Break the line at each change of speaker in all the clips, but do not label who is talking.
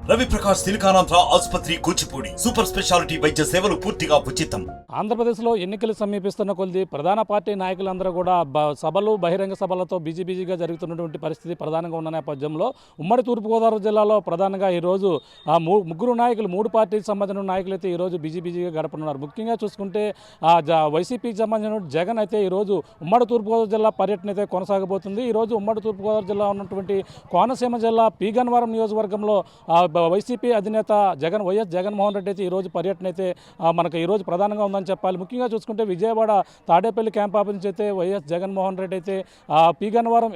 రవి ప్రకాష్ సిలికానాంధ్ర ఆసుపత్రి Kuchipudi super speciality వైద్య సేవలు పూర్తిగా ఉచితం.
ఆంధ్రప్రదేశ్లో ఎన్నికలు సమీపిస్తున్న కొద్ది ప్రధాన పార్టీ నాయకులందరూ కూడా సభలు బహిరంగ సభలతో బిజీగా జరుగుతున్నటువంటి పరిస్థితి ప్రధానంగా ఉన్న నేపథ్యంలో ఉమ్మడి తూర్పుగోదావరి జిల్లాలో ప్రధానంగా ఈరోజు ముగ్గురు నాయకులు, మూడు పార్టీకి సంబంధించిన నాయకులు అయితే ఈరోజు బిజీగా గడపనున్నారు. ముఖ్యంగా చూసుకుంటే వైసీపీకి సంబంధించిన జగన్ అయితే ఈరోజు ఉమ్మడి తూర్పుగోదావరి జిల్లా పర్యటన అయితే కొనసాగబోతుంది. ఈరోజు ఉమ్మడి తూర్పుగోదావరి జిల్లా ఉన్నటువంటి కోనసీమ జిల్లా పీగన్నవరం నియోజకవర్గంలో వైసీపీ అధినేత వైఎస్ జగన్మోహన్ రెడ్డి అయితే ఈరోజు పర్యటన అయితే మనకు ఈరోజు ప్రధానంగా ఉందని చెప్పాలి. ముఖ్యంగా చూసుకుంటే విజయవాడ తాడేపల్లి క్యాంప్ ఆఫీస్ నుంచి అయితే వైఎస్ జగన్మోహన్ రెడ్డి అయితే పీగన్నవరం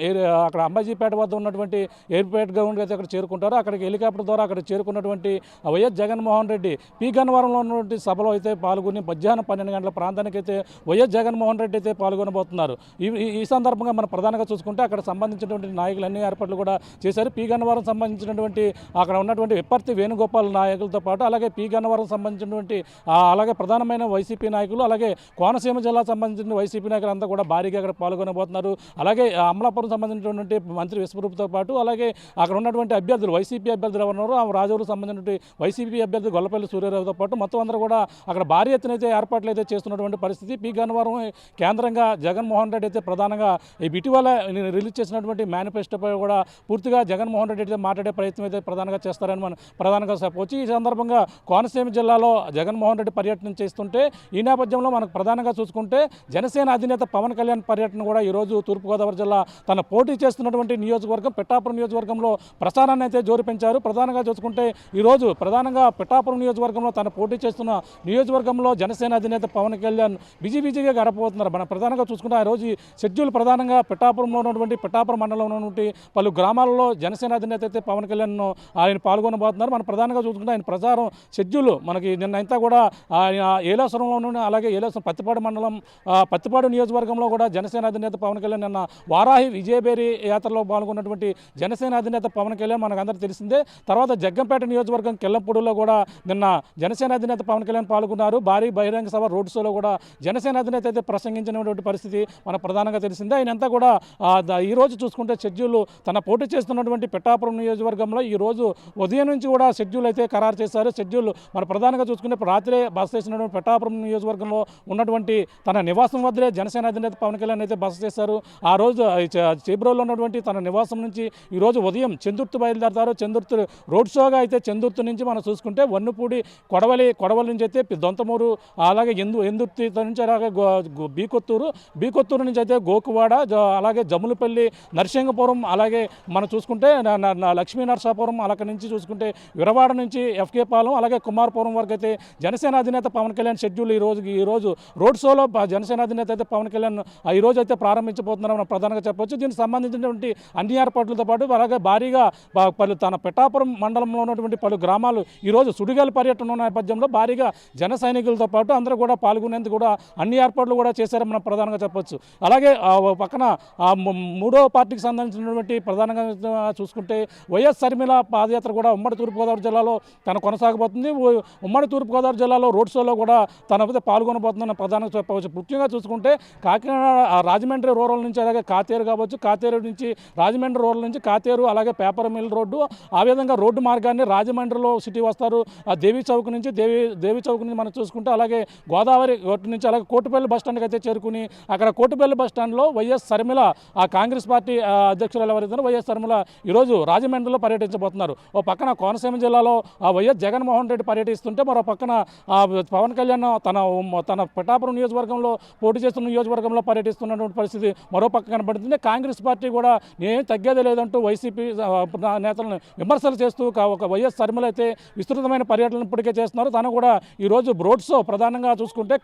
అక్కడ అంబాజీపేట వద్ద ఉన్నటువంటి ఎయిర్పోర్ట్ గ్రౌండ్కి అయితే అక్కడ చేరుకుంటారు. అక్కడికి హెలికాప్టర్ ద్వారా అక్కడ చేరుకున్నటువంటి వైఎస్ జగన్మోహన్ రెడ్డి పీగన్నవరంలో ఉన్నటువంటి సభలో అయితే పాల్గొని మధ్యాహ్నం 12 గంటల ప్రాంతానికి అయితే వైఎస్ జగన్మోహన్ రెడ్డి అయితే పాల్గొనబోతున్నారు. ఈ సందర్భంగా మనం ప్రధానంగా చూసుకుంటే అక్కడ సంబంధించినటువంటి నాయకులు అన్ని ఏర్పాట్లు కూడా చేశారు. పీగన్నవరం సంబంధించినటువంటి అక్కడ ఉన్నటువంటి విప్పర్తి వేణుగోపాల్ నాయకులతో పాటు అలాగే పీగన్నవరం సంబంధించినటువంటి అలాగే ప్రధానమైన వైసీపీ నాయకులు, అలాగే కోనసీమ జిల్లా సంబంధించిన వైసీపీ నాయకులు అంతా కూడా భారీగా అక్కడ పాల్గొనబోతున్నారు. అలాగే అమలాపురం సంబంధించినటువంటి మంత్రి విశ్వరూప్తో పాటు అలాగే అక్కడ ఉన్నటువంటి అభ్యర్థులు వైసీపీ అభ్యర్థులు ఎవరున్నారో ఆ రాజూరు సంబంధించినటువంటి వైసీపీ అభ్యర్థి గొల్లపల్లి సూర్యారావుతో పాటు మొత్తం అందరూ కూడా అక్కడ భారీ ఎత్తున అయితే ఏర్పాట్లు అయితే చేస్తున్నటువంటి పరిస్థితి. పీగన్నవరం కేంద్రంగా జగన్మోహన్ రెడ్డి అయితే ప్రధానంగా ఇటీవల రిలీజ్ చేసినటువంటి మేనిఫెస్టోపై కూడా పూర్తిగా జగన్మోహన్ రెడ్డి అయితే మాట్లాడే ప్రయత్నం అయితే ప్రధానంగా చేస్తారని మనం ప్రధానంగా చెప్పవచ్చు. ఈ సందర్భంగా కోనసీమ జిల్లాలో జగన్మోహన్ రెడ్డి పర్యటన చేస్తుంటే ఈ నేపథ్యంలో మనకు ప్రధానంగా చూసుకుంటే జనసేన అధినేత పవన్ కళ్యాణ్ పర్యటన కూడా ఈరోజు తూర్పుగోదావరి జిల్లా తన పోటీ చేస్తున్నటువంటి నియోజకవర్గం పిఠాపురం నియోజకవర్గంలో ప్రచారాన్ని అయితే జోరు పెంచారు. ప్రధానంగా చూసుకుంటే ఈరోజు ప్రధానంగా పిఠాపురం నియోజకవర్గంలో తన పోటీ చేస్తున్న నియోజకవర్గంలో జనసేన అధినేత పవన్ కళ్యాణ్ బిజీగా గడపబోతున్నారు. మనం ప్రధానంగా చూసుకుంటే ఆ రోజు షెడ్యూల్ ప్రధానంగా పిఠాపురంలో ఉన్నటువంటి పిఠాపురం మండలంలో ఉన్నటువంటి పలు గ్రామాలలో జనసేన అధినేత అయితే పవన్ కళ్యాణ్ ఆయన పాల్గొనబోతున్నారు. మనం ప్రధానంగా చూసుకుంటే ఆయన ప్రచారం షెడ్యూల్ మనకి నిన్నంతా కూడా ఏలేశ్వరంలో అలాగే ఏలేశ్వరం పత్తిపాడు మండలం పత్తిపాడు నియోజకవర్గంలో కూడా జనసేన అధినేత పవన్ కళ్యాణ్ నిన్న వారాహి విజయబేరి యాత్రలో పాల్గొన్నటువంటి జనసేన అధినేత పవన్ కళ్యాణ్ మనకు అందరూ తెలిసిందే. తర్వాత జగ్గంపేట నియోజకవర్గం కెల్లంపూడిలో కూడా నిన్న జనసేన అధినేత పవన్ కళ్యాణ్ పాల్గొన్నారు. భారీ బహిరంగ సభ రోడ్ షోలో కూడా జనసేన అధినేత అయితే ప్రసంగించినటువంటి పరిస్థితి మనకు ప్రధానంగా తెలిసిందే. ఆయనంతా కూడా ఈరోజు చూసుకుంటే షెడ్యూల్ తన పోటీ చేస్తున్నటువంటి పిఠాపురం నియోజకవర్గంలో ఈరోజు ఉదయం నుంచి కూడా షెడ్యూల్ అయితే ఖరారు చేశారు. షెడ్యూల్ మన ప్రధానంగా చూసుకుంటే రాత్రే బస చేసినటువంటి పిఠాపురం నియోజకవర్గంలో ఉన్నటువంటి తన నివాసం వద్దరే జనసేన అధినేత పవన్ కళ్యాణ్ అయితే బస చేశారు. ఆ రోజు చేబ్రోల్లో ఉన్నటువంటి తన నివాసం నుంచి ఈరోజు ఉదయం చందుర్తి బయలుదేరతారు. చందుర్తి రోడ్ షోగా అయితే చందుర్తి నుంచి మనం చూసుకుంటే వన్నుపూడి కొడవలి నుంచి అయితే దొంతమూరు అలాగే ఎందుర్తి నుంచి అలాగే బీకొత్తూరు నుంచి అయితే గోకువాడ అలాగే జమ్ములపల్లి నరసింగపురం అలాగే మనం చూసుకుంటే లక్ష్మీ నరసాపురం అలాగ నుంచి చూసుకుంటే విరవాడ నుంచి ఎఫ్కే పాలెం అలాగే కుమారపురం వరకు అయితే జనసేన అధినేత పవన్ కళ్యాణ్ షెడ్యూల్ ఈరోజు రోడ్ షోలో జనసేన అధినేత అయితే పవన్ కళ్యాణ్ ఈరోజు అయితే ప్రారంభించబోతున్నారని మనం ప్రధానంగా చెప్పవచ్చు. దీనికి సంబంధించినటువంటి అన్ని ఏర్పాట్లతో పాటు అలాగే భారీగా పలు తన పిఠాపురం మండలంలో ఉన్నటువంటి పలు గ్రామాలు ఈరోజు సుడిగాలి పర్యటన నేపథ్యంలో భారీగా జన సైనికులతో పాటు అందరూ కూడా పాల్గొనేందుకు కూడా అన్ని ఏర్పాట్లు కూడా చేశారని మనం ప్రధానంగా చెప్పవచ్చు. అలాగే పక్కన మూడో పార్టీకి సంబంధించినటువంటి ప్రధానంగా చూసుకుంటే వైఎస్ షర్మిల పాదయాత్ర కూడా ఉమ్మడి తూర్పుగోదావరి జిల్లాలో తను కొనసాగబోతుంది. ఉమ్మడి తూర్పుగోదావరి జిల్లాలో రోడ్ షోలో కూడా తనైతే పాల్గొనబోతుందని ప్రధానంగా చెప్పవచ్చు. ముఖ్యంగా చూసుకుంటే కాకినాడ రాజమండ్రి రూరల్ నుంచి అలాగే కాతేరు కావచ్చు, కాతేరు నుంచి రాజమండ్రి రూరల్ నుంచి కాతేరు అలాగే పేపర్ మిల్ రోడ్డు ఆ విధంగా రోడ్డు మార్గాన్ని రాజమండ్రిలో సిటీ వస్తారు. దేవి చౌక్ నుంచి మనం చూసుకుంటే అలాగే గోదావరి గట్టు నుంచి అలాగే కోటిపల్లి బస్టాండ్కి అయితే చేరుకుని అక్కడ కోటిపల్లి బస్టాండ్లో వైఎస్ షర్మిల కాంగ్రెస్ పార్టీ అధ్యక్షురాలు ఎవరైతే వైఎస్ షర్మిల ఈరోజు రాజమండ్రిలో పర్యటించబోతున్నారు. ఓ పక్కన కోనసీమ జిల్లాలో వైఎస్ జగన్మోహన్ రెడ్డి పర్యటిస్తుంటే మరో పక్కన పవన్ కళ్యాణ్ తన పిఠాపురం నియోజకవర్గంలో పోటీ చేస్తున్న నియోజకవర్గంలో పర్యటిస్తున్నటువంటి పరిస్థితి మరో పక్క కనబడుతుంది. కాంగ్రెస్ పార్టీ కూడా నేను తగ్గేదే లేదంటూ వైసీపీ నేతలను విమర్శలు చేస్తూ ఒక వైఎస్ షర్మిల అయితే విస్తృతమైన పర్యటన ఇప్పటికే చేస్తున్నారు. తను కూడా ఈరోజు రోడ్ షో ప్రధానంగా చూసుకుంటే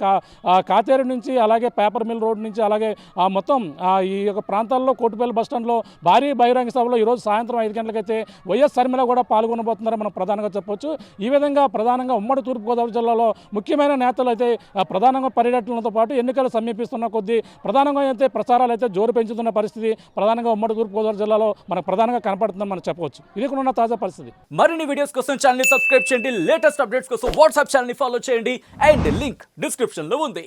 కాతేరు నుంచి అలాగే పేపర్ మిల్ రోడ్ నుంచి అలాగే మొత్తం ఈ యొక్క ప్రాంతాల్లో కోటిపల్లి బస్టాండ్లో భారీ బహిరంగ సభలో ఈరోజు సాయంత్రం 5 గంటలకైతే వైఎస్ షర్మిల కూడా పాల్గొనబోతున్నారని మనం ప్రధానంగా చెప్పవచ్చు. ఈ విధంగా ప్రధానంగా ఉమ్మడి తూర్పుగోదావరి జిల్లాలో ముఖ్యమైన నేతలు అయితే ప్రధానంగా పర్యటనలతో పాటు ఎన్నికలు సమీపిస్తున్న కొద్దీ ప్రధానంగా అయితే ప్రచారాలు అయితే జోరు పెంచుతున్న పరిస్థితి ప్రధానంగా ఉమ్మడి తూర్పుగోదావరి జిల్లాలో మనకు ప్రధానంగా కనపడుతుందని మనం చెప్పవచ్చు. ఇది కూడా ఉన్న తాజా పరిస్థితి.
మరిన్ని వీడియోస్ కోసం ఛానల్ ని సబ్స్క్రైబ్ చేయండి. లేటెస్ట్ అప్డేట్స్ కోసం వాట్సాప్ ఛానల్ ని ఫాలో చేయండి. అండ్ లింక్ డిస్క్రిప్షన్ లో ఉంది.